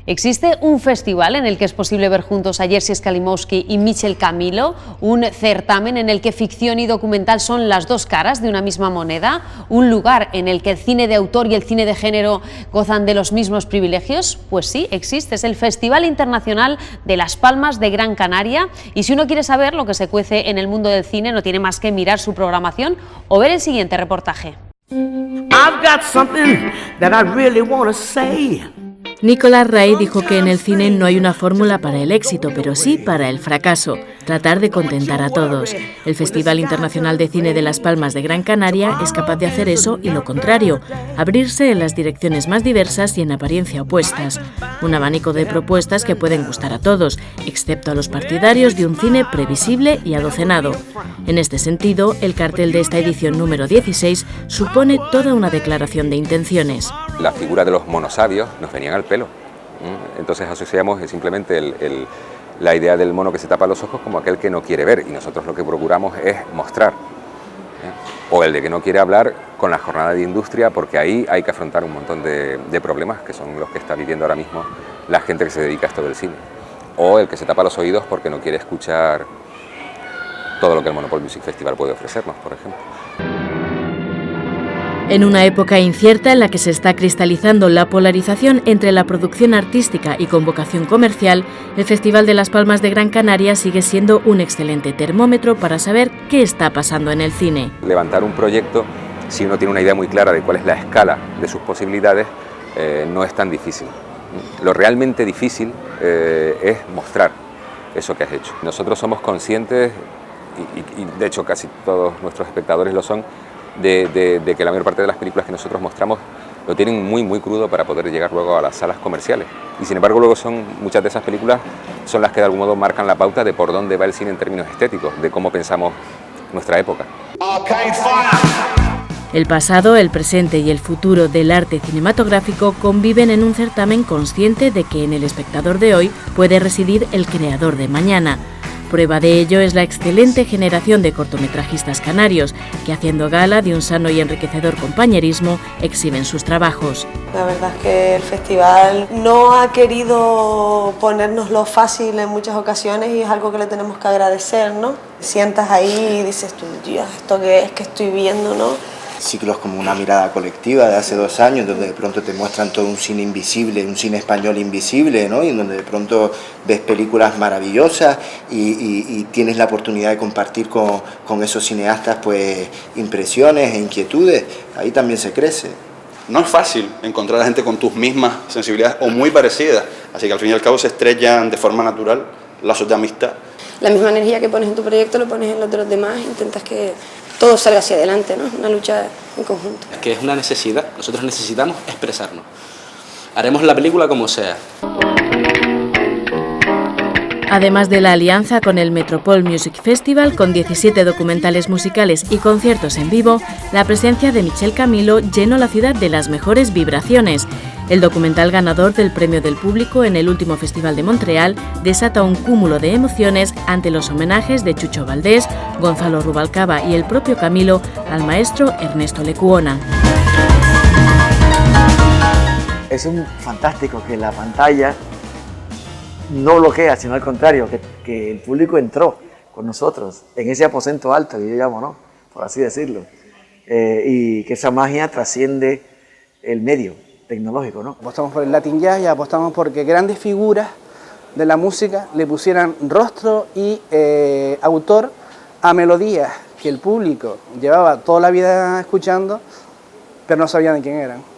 Existe un festival en el que es posible ver juntos a Jerzy Skolimowski y Michel Camilo, un certamen en el que ficción y documental son las dos caras de una misma moneda, un lugar en el que el cine de autor y el cine de género gozan de los mismos privilegios. Pues sí, existe, es el Festival Internacional de Las Palmas de Gran Canaria, y si uno quiere saber lo que se cuece en el mundo del cine, no tiene más que mirar su programación o ver el siguiente reportaje. I've got something that I really want to say. Nicolas Ray dijo que en el cine no hay una fórmula para el éxito, pero sí para el fracaso, tratar de contentar a todos. El Festival Internacional de Cine de Las Palmas de Gran Canaria es capaz de hacer eso y lo contrario, abrirse en las direcciones más diversas y en apariencia opuestas. Un abanico de propuestas que pueden gustar a todos, excepto a los partidarios de un cine previsible y adocenado. En este sentido, el cartel de esta edición número 16 supone toda una declaración de intenciones. La figura de los monosabios nos venían al pelo. Entonces asociamos simplemente la idea del mono que se tapa los ojos como aquel que no quiere ver, y nosotros lo que procuramos es mostrar. O el de que no quiere hablar con la jornada de industria, porque ahí hay que afrontar un montón de problemas que son los que está viviendo ahora mismo la gente que se dedica a esto del cine. O el que se tapa los oídos porque no quiere escuchar todo lo que el Monopol Music Festival puede ofrecernos, por ejemplo. En una época incierta en la que se está cristalizando la polarización entre la producción artística y con vocación comercial, el Festival de Las Palmas de Gran Canaria sigue siendo un excelente termómetro para saber qué está pasando en el cine. Levantar un proyecto, si uno tiene una idea muy clara de cuál es la escala de sus posibilidades, no es tan difícil. Lo realmente difícil es mostrar eso que has hecho. Nosotros somos conscientes, y de hecho casi todos nuestros espectadores lo son, de que la mayor parte de las películas que nosotros mostramos lo tienen muy crudo para poder llegar luego a las salas comerciales. Y sin embargo luego muchas de esas películas son las que de algún modo marcan la pauta de por dónde va el cine en términos estéticos, de cómo pensamos nuestra época. El pasado, el presente y el futuro del arte cinematográfico conviven en un certamen consciente de que en el espectador de hoy puede residir el creador de mañana. Prueba de ello es la excelente generación de cortometrajistas canarios que, haciendo gala de un sano y enriquecedor compañerismo, exhiben sus trabajos. La verdad es que el festival no ha querido ponérnoslo fácil en muchas ocasiones y es algo que le tenemos que agradecer, ¿no? Sientas ahí y dices tú, Dios, ¿esto qué es que estoy viendo, no? Ciclos como Una mirada colectiva de hace 2 años, donde de pronto te muestran todo un cine invisible, un cine español invisible, ¿no? Y donde de pronto ves películas maravillosas y tienes la oportunidad de compartir con esos cineastas pues impresiones e inquietudes. Ahí también se crece. No es fácil encontrar a gente con tus mismas sensibilidades o muy parecidas, así que al fin y al cabo se estrellan de forma natural lazos de amistad. La misma energía que pones en tu proyecto lo pones en los de los demás, intentas que todo salga hacia adelante, ¿no? Una lucha en conjunto. Es que es una necesidad, nosotros necesitamos expresarnos. Haremos la película como sea. Además de la alianza con el Metropol Music Festival, con 17 documentales musicales y conciertos en vivo, la presencia de Michel Camilo llenó la ciudad de las mejores vibraciones. El documental ganador del Premio del Público en el último Festival de Montreal desata un cúmulo de emociones ante los homenajes de Chucho Valdés, Gonzalo Rubalcaba y el propio Camilo al maestro Ernesto Lecuona. Es fantástico que la pantalla no bloquea, sino al contrario, que el público entró con nosotros en ese aposento alto que yo llamo, ¿no? Por así decirlo, y que esa magia trasciende el medio tecnológico, ¿no? Apostamos por el Latin Jazz y apostamos porque grandes figuras de la música le pusieran rostro y autor a melodías que el público llevaba toda la vida escuchando, pero no sabían de quién eran.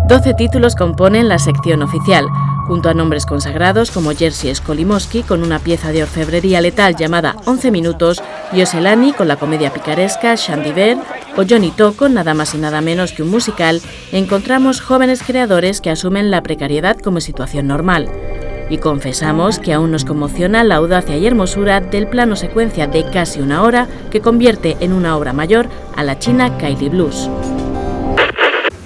12 títulos componen la sección oficial, junto a nombres consagrados como Jerzy Skolimowski con una pieza de orfebrería letal llamada 11 minutos, Yoselani con la comedia picaresca Chandiver o Johnny To con nada más y nada menos que un musical, encontramos jóvenes creadores que asumen la precariedad como situación normal. Y confesamos que aún nos conmociona la audacia y hermosura del plano secuencia de casi 1 hora que convierte en una obra mayor a la china Kylie Blues.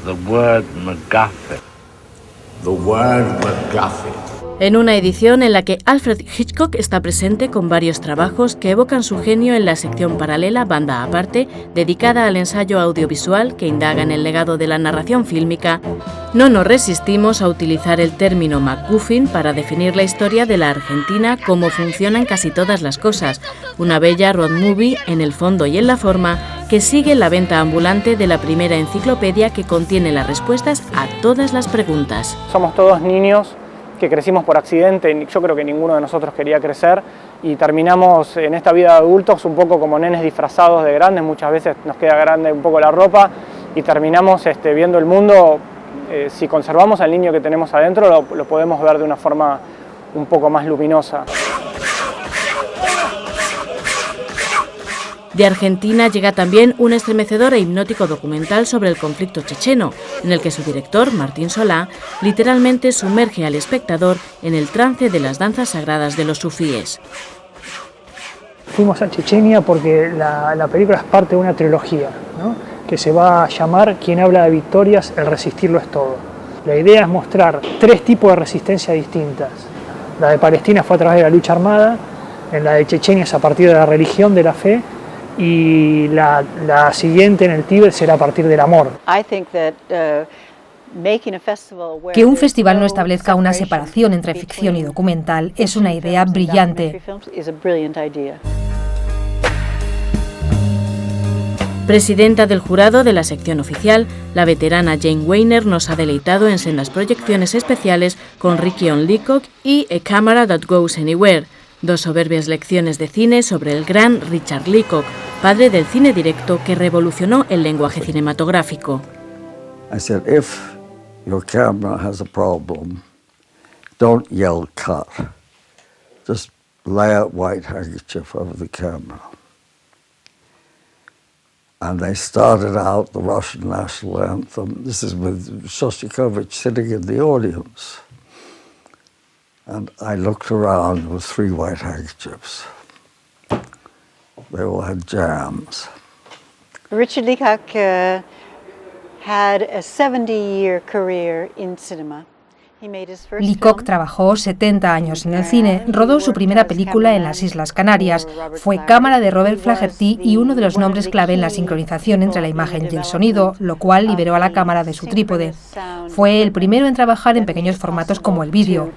The word MacGuffin. The word MacGuffin. En una edición en la que Alfred Hitchcock está presente con varios trabajos que evocan su genio en la sección paralela Banda Aparte, dedicada al ensayo audiovisual que indaga en el legado de la narración fílmica, no nos resistimos a utilizar el término MacGuffin para definir la historia de la Argentina, cómo funcionan casi todas las cosas, una bella road movie en el fondo y en la forma que sigue la venta ambulante de la primera enciclopedia que contiene las respuestas a todas las preguntas. Somos todos niños que crecimos por accidente, yo creo que ninguno de nosotros quería crecer y terminamos en esta vida de adultos un poco como nenes disfrazados de grandes, muchas veces nos queda grande un poco la ropa y terminamos viendo el mundo, si conservamos al niño que tenemos adentro lo podemos ver de una forma un poco más luminosa. De Argentina llega también un estremecedor e hipnótico documental sobre el conflicto checheno, en el que su director, Martín Solá, literalmente sumerge al espectador en el trance de las danzas sagradas de los sufíes. Fuimos a Chechenia porque la película es parte de una trilogía, ¿no?, que se va a llamar Quien habla de victorias, el resistirlo es todo. La idea es mostrar 3 tipos de resistencia distintas. La de Palestina fue a través de la lucha armada, en la de Chechenia es a partir de la religión, de la fe, y la siguiente en el Tíbet será a partir del amor. Que un festival no establezca una separación entre ficción y documental es una idea brillante. Presidenta del jurado de la sección oficial, la veterana Jane Weiner nos ha deleitado en sendas proyecciones especiales con Rickion Leacock y A Camera That Goes Anywhere, 2 soberbias lecciones de cine sobre el gran Richard Leacock, padre del cine directo que revolucionó el lenguaje cinematográfico. I said, if your camera has a problem, don't yell cut. Just lay a white handkerchief over the camera. And they started out the Russian national anthem. This is with Shostakovich sitting in the audience. And I looked around with 3 white handkerchiefs. They all had jams. Richard Leacock had a 70-year career in cinema. Leacock trabajó 70 años en el cine, rodó su primera película en las Islas Canarias, fue cámara de Robert Flaherty y uno de los nombres clave en la sincronización entre la imagen y el sonido, lo cual liberó a la cámara de su trípode. Fue el primero en trabajar en pequeños formatos como el vídeo.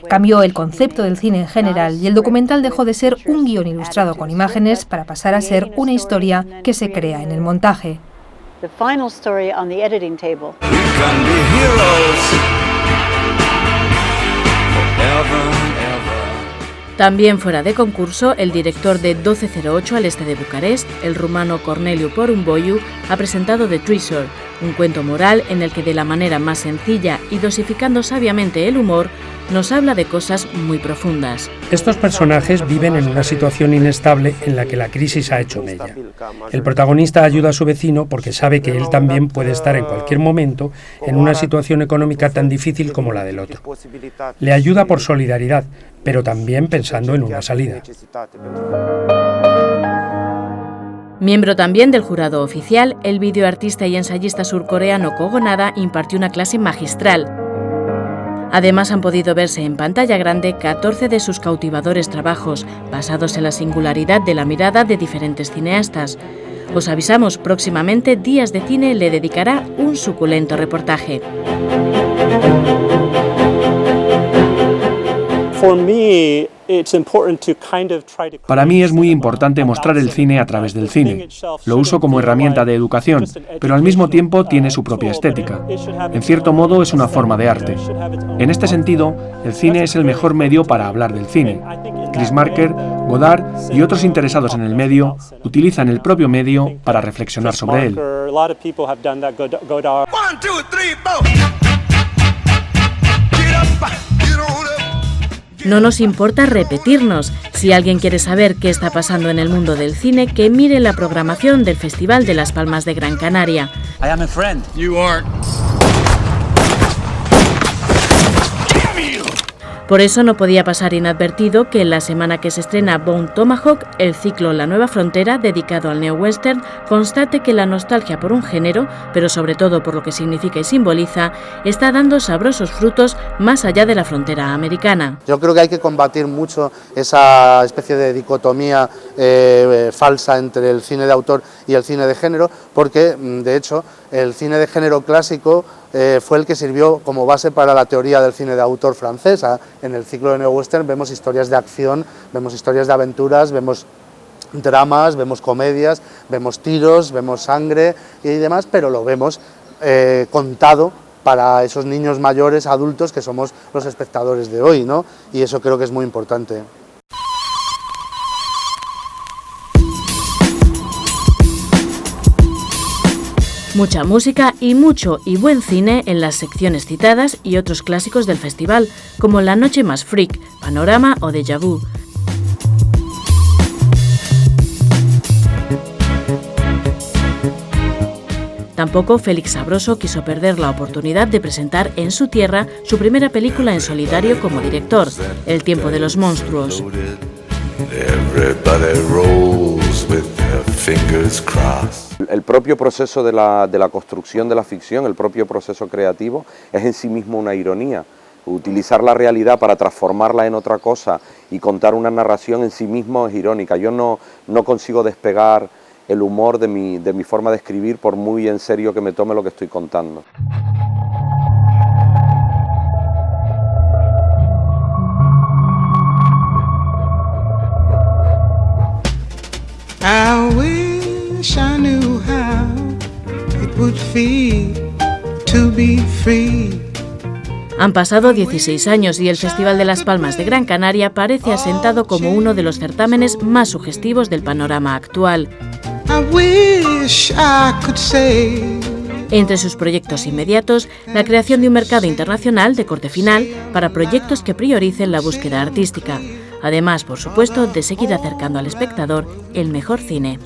Cambió el concepto del cine en general y el documental dejó de ser un guión ilustrado con imágenes para pasar a ser una historia que se crea en el montaje. The final story on the editing table. We can be heroes forever and ever. También fuera de concurso, el director de 1208 al este de Bucarest, el rumano Corneliu Porumboiu, ha presentado The Treasure, un cuento moral en el que de la manera más sencilla y dosificando sabiamente el humor, nos habla de cosas muy profundas. Estos personajes viven en una situación inestable en la que la crisis ha hecho mella. El protagonista ayuda a su vecino porque sabe que él también puede estar en cualquier momento en una situación económica tan difícil como la del otro. Le ayuda por solidaridad, pero también pensando en una salida. Miembro también del jurado oficial, el videoartista y ensayista surcoreano Kogo Nada impartió una clase magistral. Además han podido verse en pantalla grande 14 de sus cautivadores trabajos, basados en la singularidad de la mirada de diferentes cineastas. Os avisamos, próximamente Días de Cine le dedicará un suculento reportaje. Para mí es muy importante mostrar el cine a través del cine. Lo uso como herramienta de educación, pero al mismo tiempo tiene su propia estética. En cierto modo es una forma de arte. En este sentido, el cine es el mejor medio para hablar del cine. Chris Marker, Godard y otros interesados en el medio utilizan el propio medio para reflexionar sobre él. No nos importa repetirnos. Si alguien quiere saber qué está pasando en el mundo del cine, que mire la programación del Festival de Las Palmas de Gran Canaria. I am a friend. You aren't. Por eso no podía pasar inadvertido que en la semana que se estrena Bone Tomahawk, el ciclo La Nueva Frontera, dedicado al neo-western, constate que la nostalgia por un género, pero sobre todo por lo que significa y simboliza, está dando sabrosos frutos más allá de la frontera americana. Yo creo que hay que combatir mucho esa especie de dicotomía falsa entre el cine de autor y el cine de género, porque de hecho el cine de género clásico fue el que sirvió como base para la teoría del cine de autor francesa. En el ciclo de neo-western vemos historias de acción, vemos historias de aventuras, vemos dramas, vemos comedias, vemos tiros, vemos sangre y demás, pero lo vemos contado para esos niños mayores, adultos, que somos los espectadores de hoy, ¿no? Y eso creo que es muy importante. Mucha música y mucho y buen cine en las secciones citadas y otros clásicos del festival, como La Noche Más Freak, Panorama o Déjà Vu. Tampoco Félix Sabroso quiso perder la oportunidad de presentar en su tierra su primera película en solitario como director, El tiempo de los monstruos. El propio proceso de la construcción de la ficción, el propio proceso creativo, es en sí mismo una ironía. Utilizar la realidad para transformarla en otra cosa y contar una narración en sí mismo es irónica. Yo no consigo despegar el humor de mi forma de escribir, por muy en serio que me tome lo que estoy contando. I wish I knew how it would feel to be free. Han pasado 16 años y el Festival de Las Palmas de Gran Canaria parece asentado como uno de los certámenes más sugestivos del panorama actual. I wish I could say. Entre sus proyectos inmediatos, la creación de un mercado internacional de corte final para proyectos que prioricen la búsqueda artística. Además, por supuesto, de seguir acercando al espectador el mejor cine.